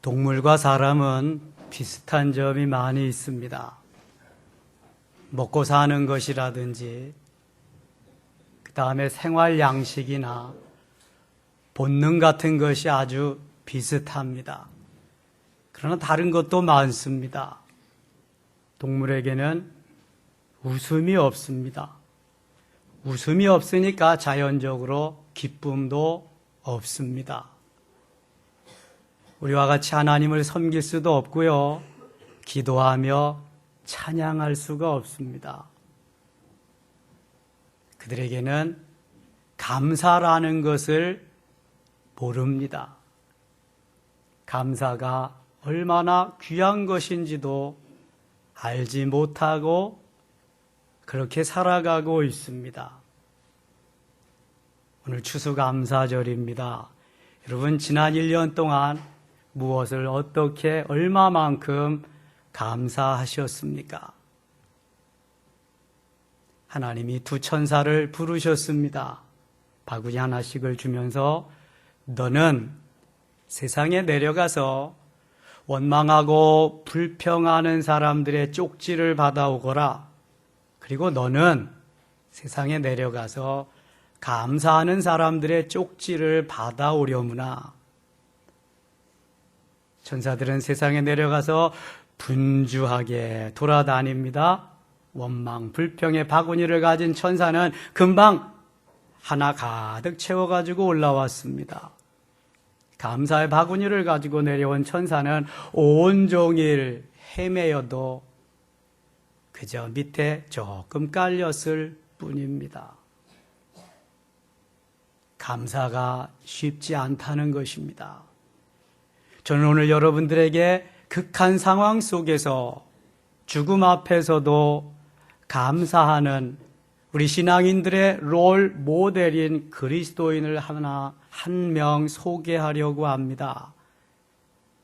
동물과 사람은 비슷한 점이 많이 있습니다. 먹고 사는 것이라든지, 그 다음에 생활 양식이나 본능 같은 것이 아주 비슷합니다. 그러나 다른 것도 많습니다. 동물에게는 웃음이 없습니다. 웃음이 없으니까 자연적으로 기쁨도 없습니다. 우리와 같이 하나님을 섬길 수도 없고요. 기도하며 찬양할 수가 없습니다. 그들에게는 감사라는 것을 모릅니다. 감사가 얼마나 귀한 것인지도 알지 못하고 그렇게 살아가고 있습니다. 오늘 추수감사절입니다. 여러분, 지난 1년 동안 무엇을 어떻게 얼마만큼 감사하셨습니까? 하나님이 두 천사를 부르셨습니다. 바구니 하나씩을 주면서 너는 세상에 내려가서 원망하고 불평하는 사람들의 쪽지를 받아오거라. 그리고 너는 세상에 내려가서 감사하는 사람들의 쪽지를 받아오려무나. 천사들은 세상에 내려가서 분주하게 돌아다닙니다. 원망, 불평의 바구니를 가진 천사는 금방 하나 가득 채워가지고 올라왔습니다. 감사의 바구니를 가지고 내려온 천사는 온종일 헤매여도 그저 밑에 조금 깔렸을 뿐입니다. 감사가 쉽지 않다는 것입니다. 저는 오늘 여러분들에게 극한 상황 속에서 죽음 앞에서도 감사하는 우리 신앙인들의 롤 모델인 그리스도인을 한 명 소개하려고 합니다.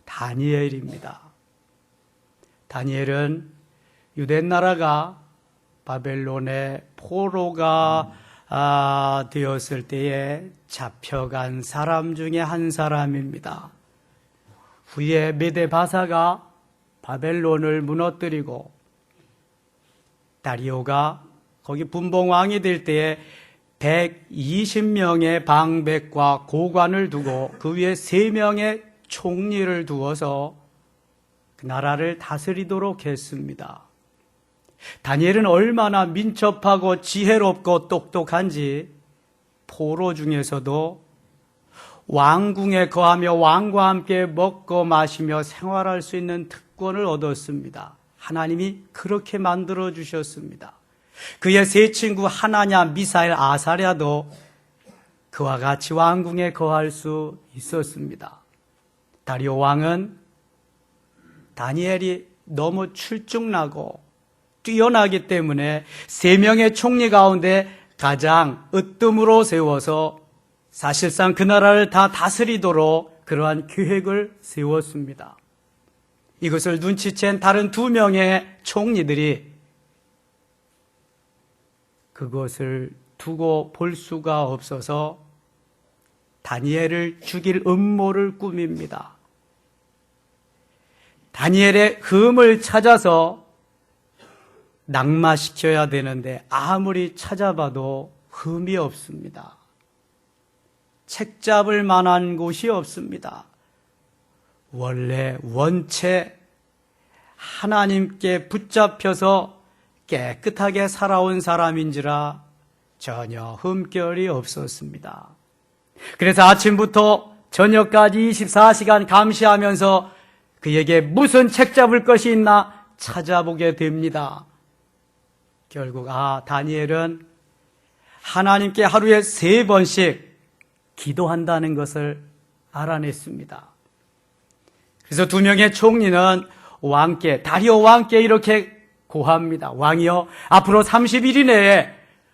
다니엘입니다. 다니엘은 유대 나라가 바벨론의 포로가 되었을 때에 잡혀간 사람 중에 한 사람입니다. 후에 메데바사가 바벨론을 무너뜨리고 다리오가 거기 분봉왕이 될 때에 120명의 방백과 고관을 두고 그 위에 3명의 총리를 두어서 그 나라를 다스리도록 했습니다. 다니엘은 얼마나 민첩하고 지혜롭고 똑똑한지 포로 중에서도 왕궁에 거하며 왕과 함께 먹고 마시며 생활할 수 있는 특권을 얻었습니다. 하나님이 그렇게 만들어 주셨습니다. 그의 세 친구 하나냐, 미사엘, 아사랴도 그와 같이 왕궁에 거할 수 있었습니다. 다리오 왕은 다니엘이 너무 출중나고 뛰어나기 때문에 3명의 총리 가운데 가장 으뜸으로 세워서 사실상 그 나라를 다 다스리도록 그러한 계획을 세웠습니다. 이것을 눈치챈 다른 2명의 총리들이 그것을 두고 볼 수가 없어서 다니엘을 죽일 음모를 꾸밉니다. 다니엘의 흠을 찾아서 낙마시켜야 되는데 아무리 찾아봐도 흠이 없습니다. 책 잡을 만한 곳이 없습니다. 원체 하나님께 붙잡혀서 깨끗하게 살아온 사람인지라 전혀 흠결이 없었습니다. 그래서 아침부터 저녁까지 24시간 감시하면서 그에게 무슨 책 잡을 것이 있나 찾아보게 됩니다. 결국 다니엘은 하나님께 하루에 3번씩 기도한다는 것을 알아냈습니다. 그래서 2명의 총리는 왕께, 다리오 왕께 이렇게 고합니다. 왕이여, 앞으로 30일 이내에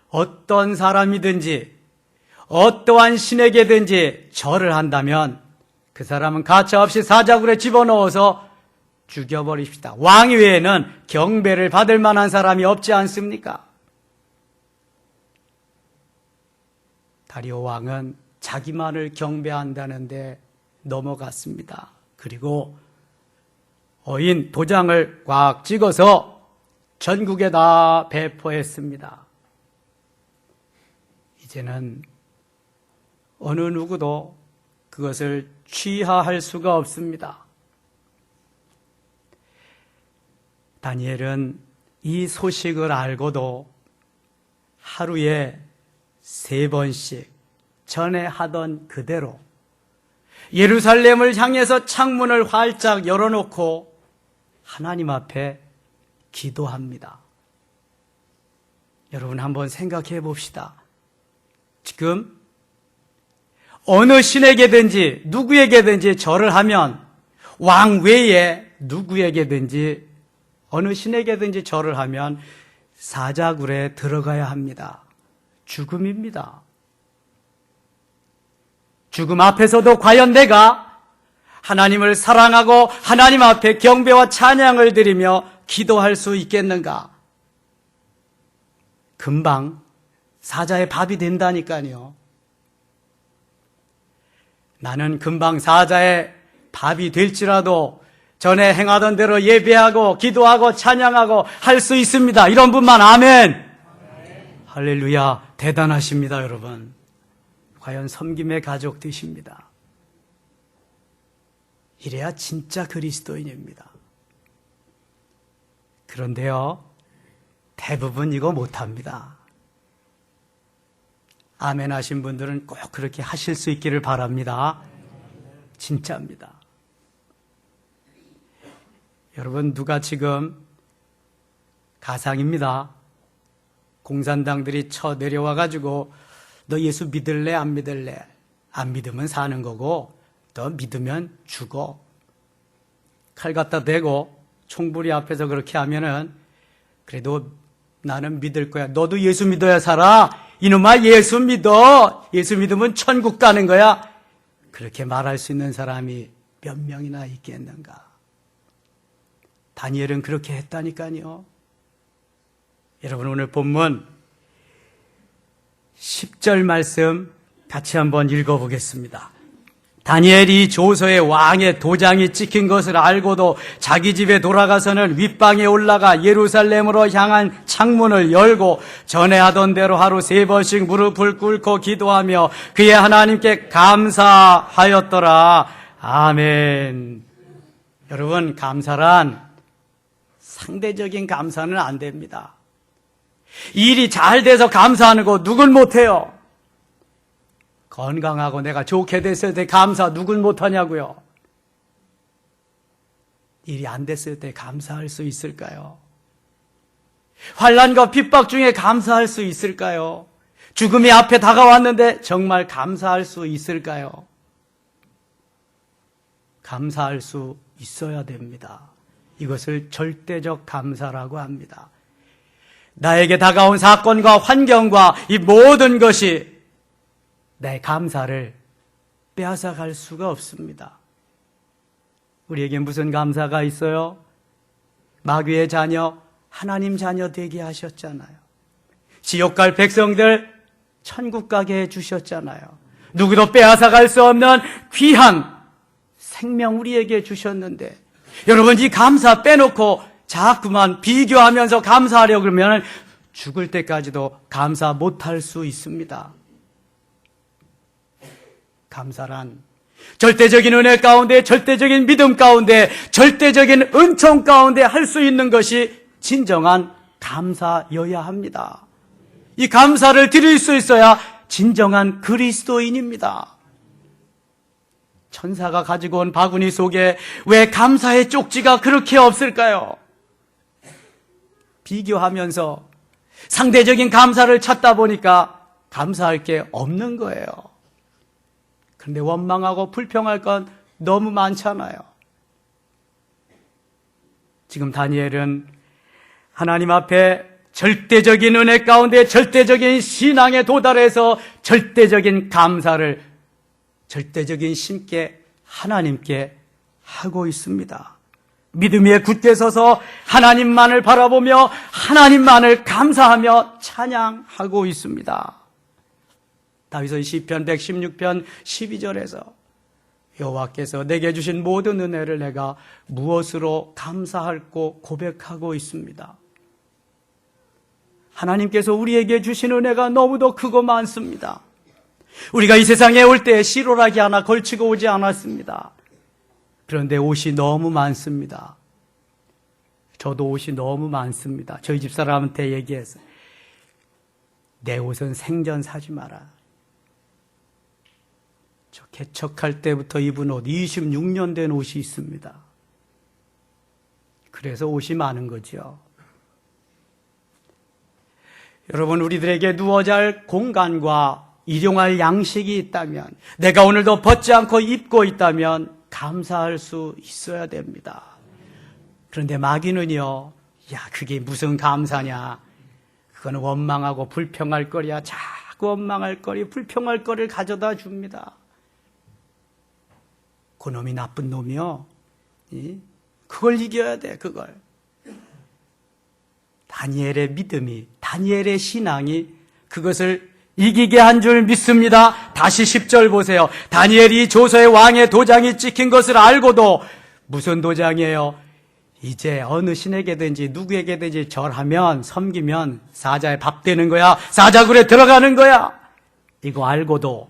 어떤 사람이든지 어떠한 신에게든지 절을 한다면 그 사람은 가차없이 사자굴에 집어넣어서 죽여버립시다. 왕 외에는 경배를 받을 만한 사람이 없지 않습니까? 다리오 왕은 자기만을 경배한다는데 넘어갔습니다. 그리고 어인 도장을 꽉 찍어서 전국에다 배포했습니다. 이제는 어느 누구도 그것을 취하할 수가 없습니다. 다니엘은 이 소식을 알고도 하루에 3번씩 전에 하던 그대로 예루살렘을 향해서 창문을 활짝 열어놓고 하나님 앞에 기도합니다. 여러분 한번 생각해 봅시다. 지금 어느 신에게든지 누구에게든지 절을 하면 왕 외에 누구에게든지 어느 신에게든지 절을 하면 사자굴에 들어가야 합니다. 죽음입니다. 죽음 앞에서도 과연 내가 하나님을 사랑하고 하나님 앞에 경배와 찬양을 드리며 기도할 수 있겠는가? 금방 사자의 밥이 된다니까요. 나는 금방 사자의 밥이 될지라도 전에 행하던 대로 예배하고 기도하고 찬양하고 할 수 있습니다. 이런 분만 아멘. 할렐루야. 대단하십니다, 여러분. 과연 섬김의 가족 되십니다. 이래야 진짜 그리스도인입니다. 그런데요, 대부분 이거 못합니다. 아멘 하신 분들은 꼭 그렇게 하실 수 있기를 바랍니다. 진짜입니다. 여러분, 누가 지금 가상입니다. 공산당들이 쳐 내려와가지고 너 예수 믿을래 안 믿을래? 안 믿으면 사는 거고 너 믿으면 죽어. 칼 갖다 대고 총부리 앞에서 그렇게 하면은 그래도 나는 믿을 거야. 너도 예수 믿어야 살아. 이놈아 예수 믿어. 예수 믿으면 천국 가는 거야. 그렇게 말할 수 있는 사람이 몇 명이나 있겠는가. 다니엘은 그렇게 했다니까요. 여러분 오늘 본문 10절 말씀 같이 한번 읽어보겠습니다. 다니엘이 조서에 왕의 도장이 찍힌 것을 알고도 자기 집에 돌아가서는 윗방에 올라가 예루살렘으로 향한 창문을 열고 전에 하던 대로 하루 3번씩 무릎을 꿇고 기도하며 그의 하나님께 감사하였더라. 아멘. 여러분, 감사란 상대적인 감사는 안 됩니다. 일이 잘 돼서 감사하는 거 누군 못해요? 건강하고 내가 좋게 됐을 때 감사 누군 못하냐고요? 일이 안 됐을 때 감사할 수 있을까요? 환난과 핍박 중에 감사할 수 있을까요? 죽음이 앞에 다가왔는데 정말 감사할 수 있을까요? 감사할 수 있어야 됩니다. 이것을 절대적 감사라고 합니다. 나에게 다가온 사건과 환경과 이 모든 것이 내 감사를 빼앗아갈 수가 없습니다. 우리에게 무슨 감사가 있어요? 마귀의 자녀, 하나님 자녀 되게 하셨잖아요. 지옥 갈 백성들 천국 가게 해주셨잖아요. 누구도 빼앗아갈 수 없는 귀한 생명 우리에게 주셨는데 여러분 이 감사 빼놓고 자꾸만 비교하면서 감사하려고 그러면 죽을 때까지도 감사 못할 수 있습니다. 감사란 절대적인 은혜 가운데, 절대적인 믿음 가운데, 절대적인 은총 가운데 할 수 있는 것이 진정한 감사여야 합니다. 이 감사를 드릴 수 있어야 진정한 그리스도인입니다. 천사가 가지고 온 바구니 속에 왜 감사의 쪽지가 그렇게 없을까요? 비교하면서 상대적인 감사를 찾다 보니까 감사할 게 없는 거예요. 그런데 원망하고 불평할 건 너무 많잖아요. 지금 다니엘은 하나님 앞에 절대적인 은혜 가운데 절대적인 신앙에 도달해서 절대적인 감사를 절대적인 신께 하나님께 하고 있습니다. 믿음 위에 굳게 서서 하나님만을 바라보며 하나님만을 감사하며 찬양하고 있습니다. 다윗은 시편 116편 12절에서 여호와께서 내게 주신 모든 은혜를 내가 무엇으로 감사할고 고백하고 있습니다. 하나님께서 우리에게 주신 은혜가 너무도 크고 많습니다. 우리가 이 세상에 올 때 시로라기 하나 걸치고 오지 않았습니다. 그런데 옷이 너무 많습니다. 저도 옷이 너무 많습니다. 저희 집사람한테 얘기해서 내 옷은 생전 사지 마라. 저 개척할 때부터 입은 옷 26년 된 옷이 있습니다. 그래서 옷이 많은 거죠. 여러분, 우리들에게 누워자 할 공간과 일용할 양식이 있다면, 내가 오늘도 벗지 않고 입고 있다면 감사할 수 있어야 됩니다. 그런데 마귀는요, 야, 그게 무슨 감사냐? 그건 원망하고 불평할 거리야. 자꾸 원망할 거리, 불평할 거리를 가져다 줍니다. 그놈이 나쁜 놈이요. 그걸 이겨야 돼, 그걸. 다니엘의 믿음이, 다니엘의 신앙이 그것을 이기게 한 줄 믿습니다. 다시 10절 보세요. 다니엘이 조서의 왕의 도장이 찍힌 것을 알고도, 무슨 도장이에요? 이제 어느 신에게든지 누구에게든지 절하면, 섬기면 사자의 밥 되는 거야. 사자굴에 들어가는 거야. 이거 알고도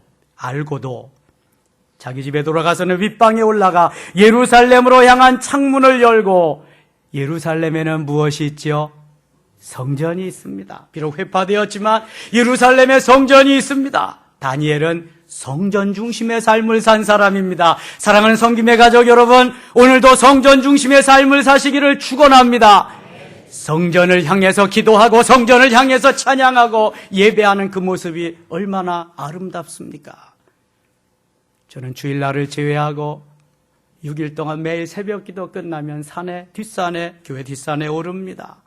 자기 집에 돌아가서는 윗방에 올라가 예루살렘으로 향한 창문을 열고, 예루살렘에는 무엇이 있지요? 성전이 있습니다. 비록 회파되었지만 예루살렘에 성전이 있습니다. 다니엘은 성전 중심의 삶을 산 사람입니다. 사랑하는 성김의 가족 여러분, 오늘도 성전 중심의 삶을 사시기를 축원합니다. 성전을 향해서 기도하고 성전을 향해서 찬양하고 예배하는 그 모습이 얼마나 아름답습니까? 저는 주일날을 제외하고 6일 동안 매일 새벽 기도 끝나면 뒷산에, 교회 뒷산에 오릅니다.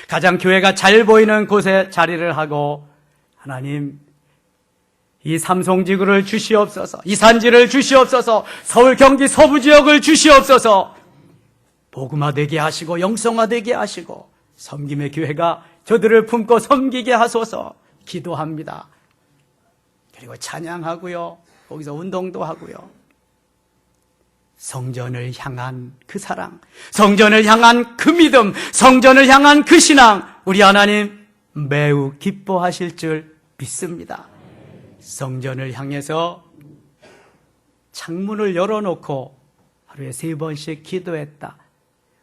가장 교회가 잘 보이는 곳에 자리를 하고, 하나님, 이 삼성지구를 주시옵소서, 이 산지를 주시옵소서, 서울 경기 서부 지역을 주시옵소서, 복음화되게 하시고 영성화되게 하시고 섬김의 교회가 저들을 품고 섬기게 하소서 기도합니다. 그리고 찬양하고요, 거기서 운동도 하고요. 성전을 향한 그 사랑, 성전을 향한 그 믿음, 성전을 향한 그 신앙, 우리 하나님 매우 기뻐하실 줄 믿습니다. 성전을 향해서 창문을 열어놓고 하루에 3번씩 기도했다.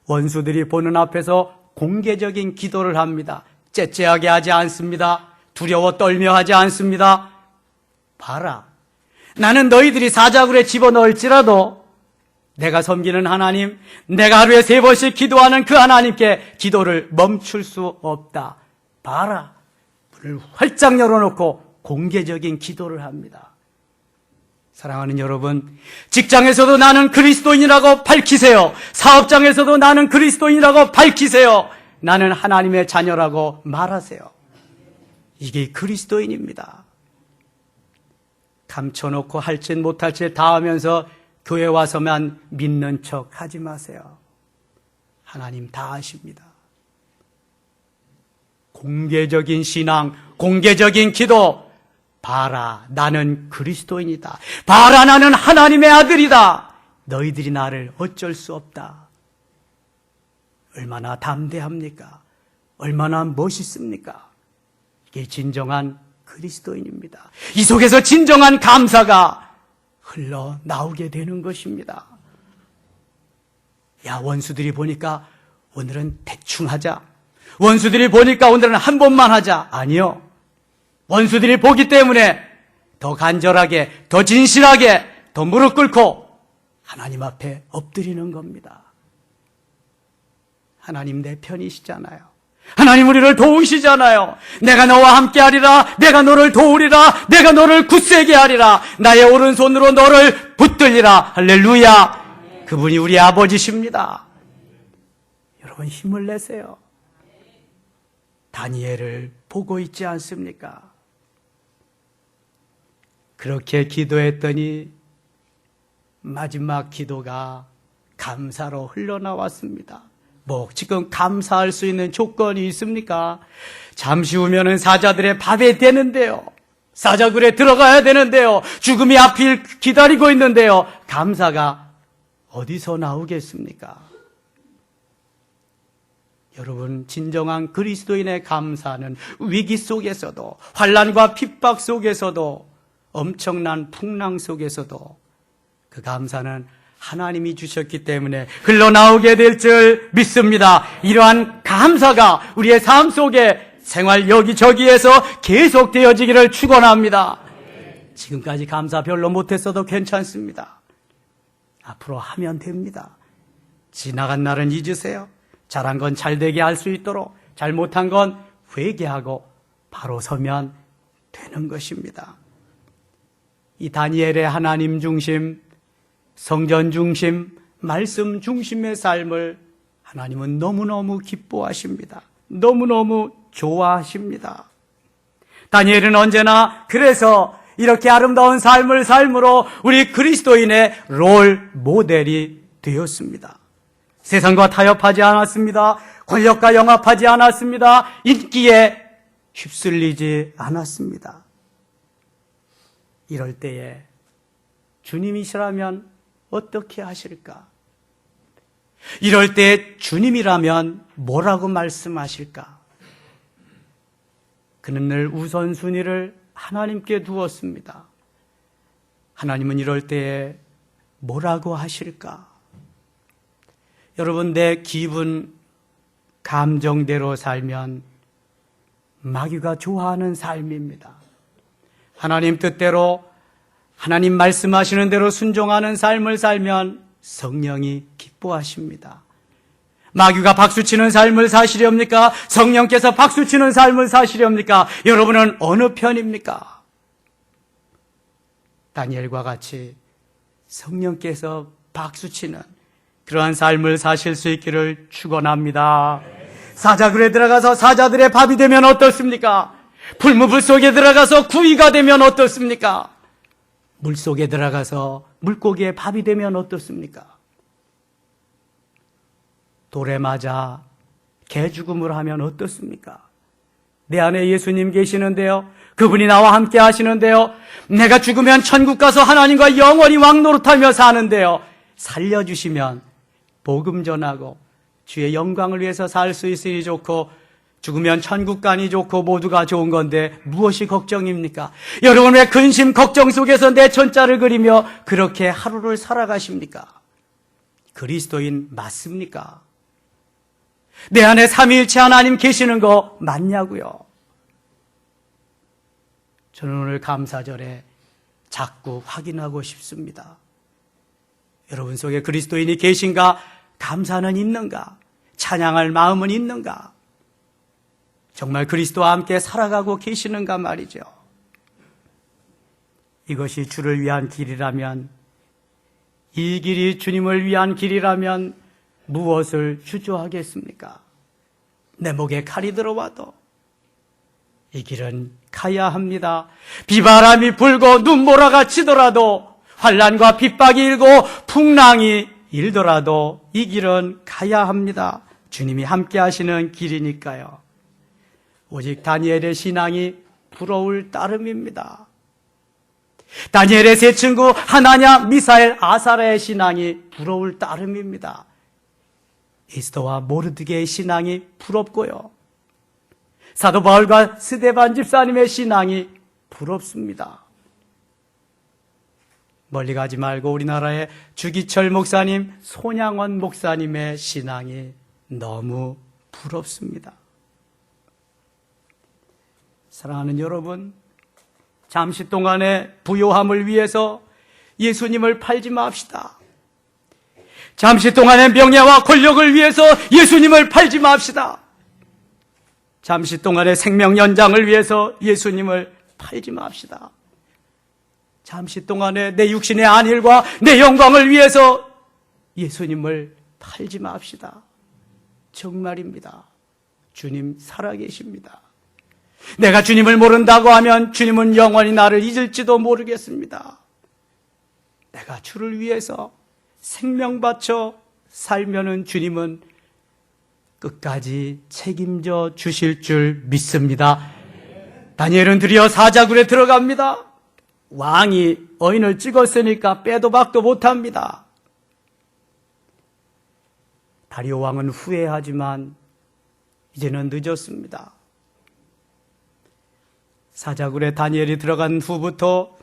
원수들이 보는 앞에서 공개적인 기도를 합니다. 째째하게 하지 않습니다. 두려워 떨며 하지 않습니다. 봐라, 나는 너희들이 사자굴에 집어넣을지라도 내가 섬기는 하나님, 내가 하루에 3번씩 기도하는 그 하나님께 기도를 멈출 수 없다. 봐라, 문을 활짝 열어놓고 공개적인 기도를 합니다. 사랑하는 여러분, 직장에서도 나는 그리스도인이라고 밝히세요. 사업장에서도 나는 그리스도인이라고 밝히세요. 나는 하나님의 자녀라고 말하세요. 이게 그리스도인입니다. 감춰놓고 할 짓 못할 짓 다 하면서 교회 와서만 믿는 척 하지 마세요. 하나님 다 아십니다. 공개적인 신앙, 공개적인 기도. 봐라, 나는 그리스도인이다. 봐라, 나는 하나님의 아들이다. 너희들이 나를 어쩔 수 없다. 얼마나 담대합니까? 얼마나 멋있습니까? 이게 진정한 그리스도인입니다. 이 속에서 진정한 감사가 흘러나오게 되는 것입니다. 야, 원수들이 보니까 오늘은 대충 하자. 원수들이 보니까 오늘은 한 번만 하자. 아니요. 원수들이 보기 때문에 더 간절하게, 더 진실하게, 더 무릎 꿇고 하나님 앞에 엎드리는 겁니다. 하나님 내 편이시잖아요. 하나님 우리를 도우시잖아요. 내가 너와 함께하리라, 내가 너를 도우리라, 내가 너를 굳세게 하리라, 나의 오른손으로 너를 붙들리라. 할렐루야. 그분이 우리 아버지십니다. 여러분 힘을 내세요. 다니엘을 보고 있지 않습니까? 그렇게 기도했더니 마지막 기도가 감사로 흘러나왔습니다. 뭐 지금 감사할 수 있는 조건이 있습니까? 잠시 후면은 사자들의 밥이 되는데요. 사자굴에 들어가야 되는데요. 죽음이 앞을 기다리고 있는데요. 감사가 어디서 나오겠습니까? 여러분, 진정한 그리스도인의 감사는 위기 속에서도, 환난과 핍박 속에서도, 엄청난 풍랑 속에서도 그 감사는 하나님이 주셨기 때문에 흘러나오게 될 줄 믿습니다. 이러한 감사가 우리의 삶 속에 생활 여기저기에서 계속되어지기를 축원합니다. 지금까지 감사 별로 못했어도 괜찮습니다. 앞으로 하면 됩니다. 지나간 날은 잊으세요. 잘한 건 잘되게 할 수 있도록, 잘못한 건 회개하고 바로 서면 되는 것입니다. 이 다니엘의 하나님 중심, 성전 중심, 말씀 중심의 삶을 하나님은 너무너무 기뻐하십니다. 너무너무 좋아하십니다. 다니엘은 언제나 그래서 이렇게 아름다운 삶을 삶으로 우리 그리스도인의 롤 모델이 되었습니다. 세상과 타협하지 않았습니다. 권력과 영합하지 않았습니다. 인기에 휩쓸리지 않았습니다. 이럴 때에 주님이시라면 어떻게 하실까? 이럴 때 주님이라면 뭐라고 말씀하실까? 그는 늘 우선순위를 하나님께 두었습니다. 하나님은 이럴 때에 뭐라고 하실까? 여러분, 내 기분, 감정대로 살면 마귀가 좋아하는 삶입니다. 하나님 뜻대로, 하나님 말씀하시는 대로 순종하는 삶을 살면 성령이 기뻐하십니다. 마귀가 박수치는 삶을 사시렵니까? 성령께서 박수치는 삶을 사시렵니까? 여러분은 어느 편입니까? 다니엘과 같이 성령께서 박수치는 그러한 삶을 사실 수 있기를 축원합니다. 사자굴에 들어가서 사자들의 밥이 되면 어떻습니까? 풀무불 속에 들어가서 구이가 되면 어떻습니까? 물 속에 들어가서 물고기의 밥이 되면 어떻습니까? 돌에 맞아 개죽음을 하면 어떻습니까? 내 안에 예수님 계시는데요. 그분이 나와 함께 하시는데요. 내가 죽으면 천국 가서 하나님과 영원히 왕노릇하며 사는데요. 살려주시면 복음 전하고 주의 영광을 위해서 살 수 있으니 좋고, 죽으면 천국 가니 좋고 모두가 좋은 건데 무엇이 걱정입니까? 여러분, 왜 근심 걱정 속에서 내 천자를 그리며 그렇게 하루를 살아가십니까? 그리스도인 맞습니까? 내 안에 삼위일체 하나님 계시는 거 맞냐고요? 저는 오늘 감사절에 자꾸 확인하고 싶습니다. 여러분 속에 그리스도인이 계신가? 감사는 있는가? 찬양할 마음은 있는가? 정말 그리스도와 함께 살아가고 계시는가 말이죠. 이것이 주를 위한 길이라면, 이 길이 주님을 위한 길이라면 무엇을 주저하겠습니까? 내 목에 칼이 들어와도 이 길은 가야 합니다. 비바람이 불고 눈보라가 치더라도, 환난과 핍박이 일고 풍랑이 일더라도 이 길은 가야 합니다. 주님이 함께 하시는 길이니까요. 오직 다니엘의 신앙이 부러울 따름입니다. 다니엘의 세 친구 하나냐, 미사엘, 아사랴의 신앙이 부러울 따름입니다. 에스더와 모르드게의 신앙이 부럽고요. 사도 바울과 스데반 집사님의 신앙이 부럽습니다. 멀리 가지 말고 우리나라의 주기철 목사님, 손양원 목사님의 신앙이 너무 부럽습니다. 사랑하는 여러분, 잠시 동안의 부요함을 위해서 예수님을 팔지 맙시다. 잠시 동안의 명예와 권력을 위해서 예수님을 팔지 맙시다. 잠시 동안의 생명 연장을 위해서 예수님을 팔지 맙시다. 잠시 동안의 내 육신의 안일과 내 영광을 위해서 예수님을 팔지 맙시다. 정말입니다. 주님 살아계십니다. 내가 주님을 모른다고 하면 주님은 영원히 나를 잊을지도 모르겠습니다. 내가 주를 위해서 생명 바쳐 살면은 주님은 끝까지 책임져 주실 줄 믿습니다. 다니엘은 드디어 사자굴에 들어갑니다. 왕이 어인을 찍었으니까 빼도 박도 못합니다. 다리오 왕은 후회하지만 이제는 늦었습니다. 사자굴에 다니엘이 들어간 후부터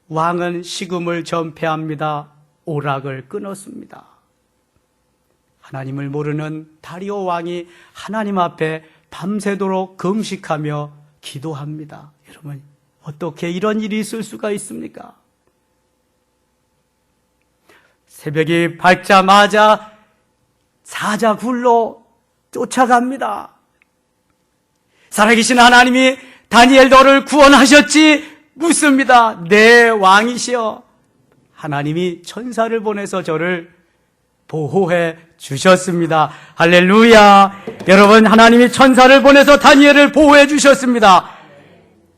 왕은 식음을 전폐합니다. 오락을 끊었습니다. 하나님을 모르는 다리오 왕이 하나님 앞에 밤새도록 금식하며 기도합니다. 여러분, 어떻게 이런 일이 있을 수가 있습니까? 새벽이 밝자마자 사자굴로 쫓아갑니다. 살아계신 하나님이 다니엘 너를 구원하셨지? 묻습니다. 네, 왕이시여. 하나님이 천사를 보내서 저를 보호해 주셨습니다. 할렐루야. 여러분, 하나님이 천사를 보내서 다니엘을 보호해 주셨습니다.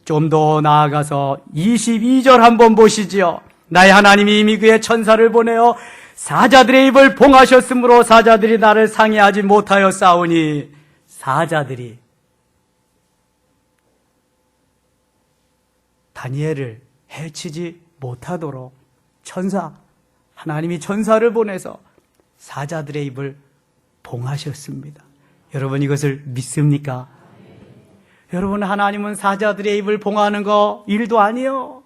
좀 더 나아가서 22절 한번 보시지요. 나의 하나님이 이미 그의 천사를 보내어 사자들의 입을 봉하셨으므로 사자들이 나를 상해하지 못하여 싸우니, 사자들이 다니엘을 해치지 못하도록 하나님이 천사를 보내서 사자들의 입을 봉하셨습니다. 여러분, 이것을 믿습니까? 여러분, 하나님은 사자들의 입을 봉하는 거 일도 아니에요.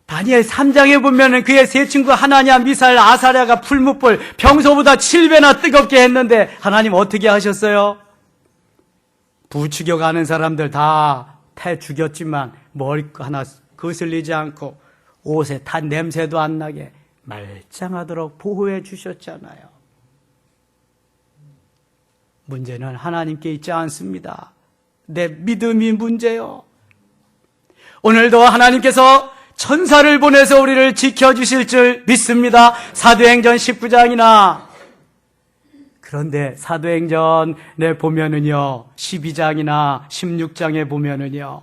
다니엘 3장에 보면은 그의 세 친구 하나냐, 미사엘, 아사랴가 풀무불 평소보다 7배나 뜨겁게 했는데 하나님 어떻게 하셨어요? 부추겨가는 사람들 다 패 죽였지만 머리 하나 거슬리지 않고 옷에 탄 냄새도 안 나게 말짱하도록 보호해 주셨잖아요. 문제는 하나님께 있지 않습니다. 내 믿음이 문제요. 오늘도 하나님께서 천사를 보내서 우리를 지켜주실 줄 믿습니다. 사도행전 19장이나 그런데 사도행전에 보면은요, 12장이나 16장에 보면은요,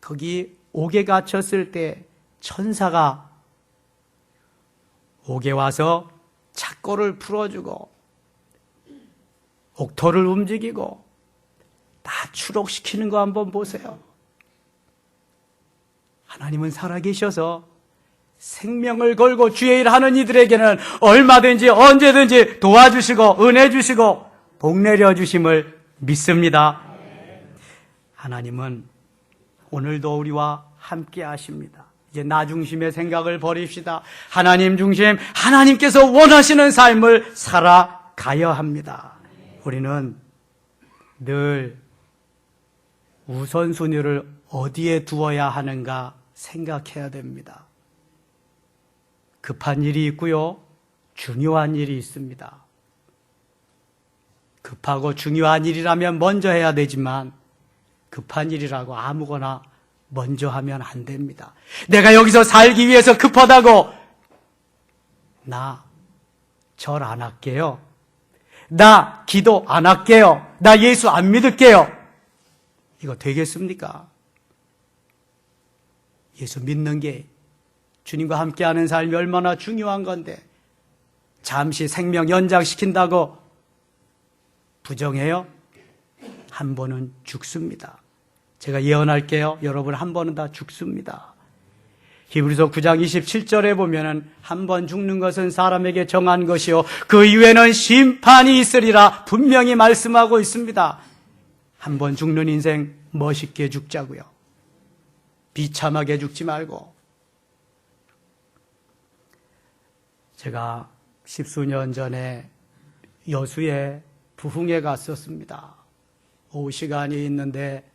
거기 옥에 갇혔을 때 천사가 옥에 와서 착고를 풀어주고 옥토를 움직이고 다 추록시키는 거 한번 보세요. 하나님은 살아계셔서 생명을 걸고 주의 일 하는 이들에게는 얼마든지 언제든지 도와주시고 은혜 주시고 복 내려주심을 믿습니다. 하나님은 오늘도 우리와 함께 하십니다. 이제 나 중심의 생각을 버립시다. 하나님 중심, 하나님께서 원하시는 삶을 살아가야 합니다. 우리는 늘 우선순위를 어디에 두어야 하는가 생각해야 됩니다. 급한 일이 있고요, 중요한 일이 있습니다. 급하고 중요한 일이라면 먼저 해야 되지만 급한 일이라고 아무거나 먼저 하면 안 됩니다. 내가 여기서 살기 위해서 급하다고 나 절 안 할게요. 나 기도 안 할게요. 나 예수 안 믿을게요. 이거 되겠습니까? 예수 믿는 게 주님과 함께하는 삶이 얼마나 중요한 건데 잠시 생명 연장시킨다고 부정해요? 한 번은 죽습니다. 제가 예언할게요. 여러분 한 번은 다 죽습니다. 히브리서 9장 27절에 보면은 한 번 죽는 것은 사람에게 정한 것이요 그 이후에는 심판이 있으리라 분명히 말씀하고 있습니다. 한 번 죽는 인생 멋있게 죽자고요. 비참하게 죽지 말고. 제가 10수년 전에 여수에 부흥에 갔었습니다. 오후 시간이 있는데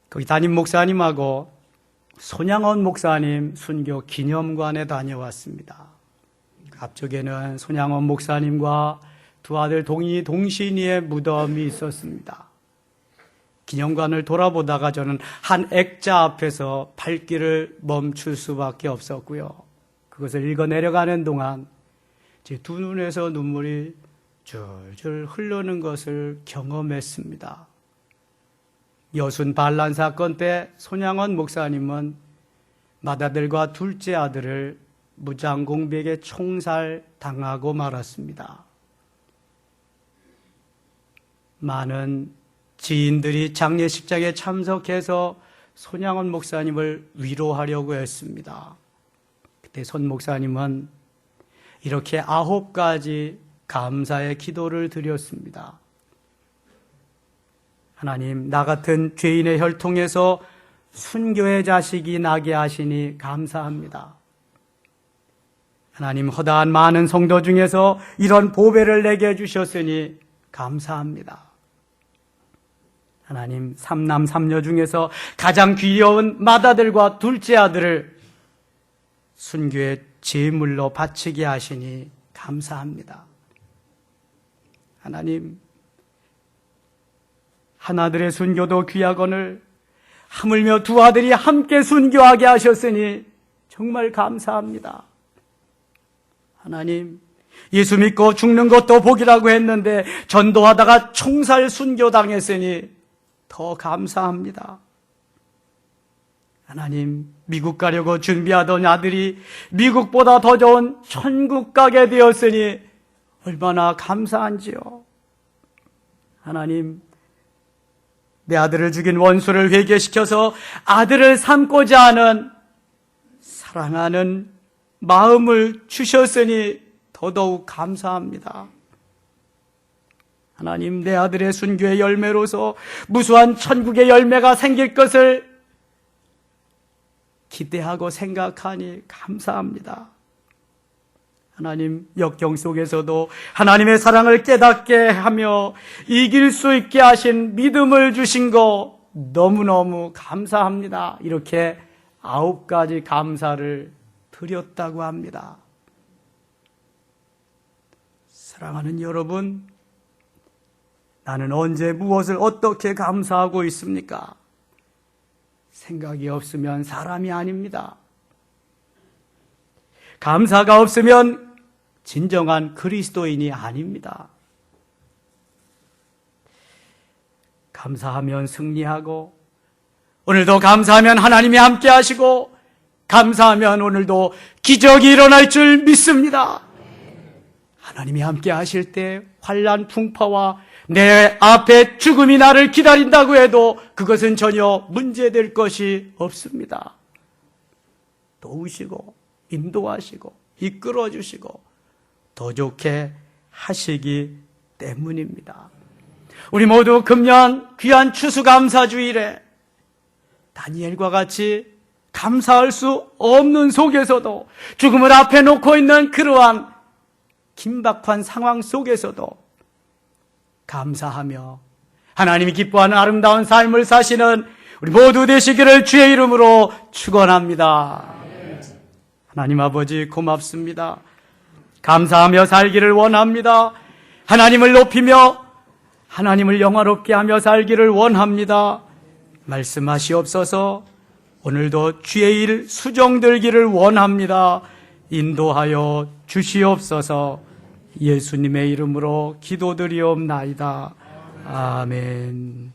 거기 담임 목사님하고 손양원 목사님 순교 기념관에 다녀왔습니다. 앞쪽에는 손양원 목사님과 두 아들 동신이의 무덤이 있었습니다. 기념관을 돌아보다가 저는 한 액자 앞에서 발길을 멈출 수밖에 없었고요. 그것을 읽어 내려가는 동안 제 두 눈에서 눈물이 줄줄 흐르는 것을 경험했습니다. 여순 반란 사건 때 손양원 목사님은 맏아들과 둘째 아들을 무장공비에게 총살당하고 말았습니다. 많은 지인들이 장례식장에 참석해서 손양원 목사님을 위로하려고 했습니다. 그때 손 목사님은 이렇게 9가지 감사의 기도를 드렸습니다. 하나님, 나 같은 죄인의 혈통에서 순교의 자식이 나게 하시니 감사합니다. 하나님, 허다한 많은 성도 중에서 이런 보배를 내게 해주셨으니 감사합니다. 하나님, 3남 3녀 중에서 가장 귀여운 맏아들과 둘째 아들을 순교의 제물로 바치게 하시니 감사합니다. 하나님, 하나들의 순교도 귀하거늘 하물며 두 아들이 함께 순교하게 하셨으니 정말 감사합니다. 하나님, 예수 믿고 죽는 것도 복이라고 했는데 전도하다가 총살 순교당했으니 더 감사합니다. 하나님, 미국 가려고 준비하던 아들이 미국보다 더 좋은 천국 가게 되었으니 얼마나 감사한지요. 하나님, 내 아들을 죽인 원수를 회개시켜서 아들을 삼고자 하는 사랑하는 마음을 주셨으니 더더욱 감사합니다. 하나님, 내 아들의 순교의 열매로서 무수한 천국의 열매가 생길 것을 기대하고 생각하니 감사합니다. 하나님, 역경 속에서도 하나님의 사랑을 깨닫게 하며 이길 수 있게 하신 믿음을 주신 거 너무너무 감사합니다. 이렇게 9가지 감사를 드렸다고 합니다. 사랑하는 여러분, 나는 언제 무엇을 어떻게 감사하고 있습니까? 생각이 없으면 사람이 아닙니다. 감사가 없으면 진정한 그리스도인이 아닙니다. 감사하면 승리하고, 오늘도 감사하면 하나님이 함께 하시고, 감사하면 오늘도 기적이 일어날 줄 믿습니다. 하나님이 함께 하실 때 환난 풍파와 내 앞에 죽음이 나를 기다린다고 해도 그것은 전혀 문제될 것이 없습니다. 도우시고 인도하시고 이끌어 주시고 더 좋게 하시기 때문입니다. 우리 모두 금년 귀한 추수감사주일에 다니엘과 같이 감사할 수 없는 속에서도, 죽음을 앞에 놓고 있는 그러한 긴박한 상황 속에서도 감사하며 하나님이 기뻐하는 아름다운 삶을 사시는 우리 모두 되시기를 주의 이름으로 축원합니다. 하나님 아버지, 고맙습니다. 감사하며 살기를 원합니다. 하나님을 높이며 하나님을 영화롭게 하며 살기를 원합니다. 말씀하시옵소서. 오늘도 주의 일 수종들기를 원합니다. 인도하여 주시옵소서. 예수님의 이름으로 기도드리옵나이다. 아멘.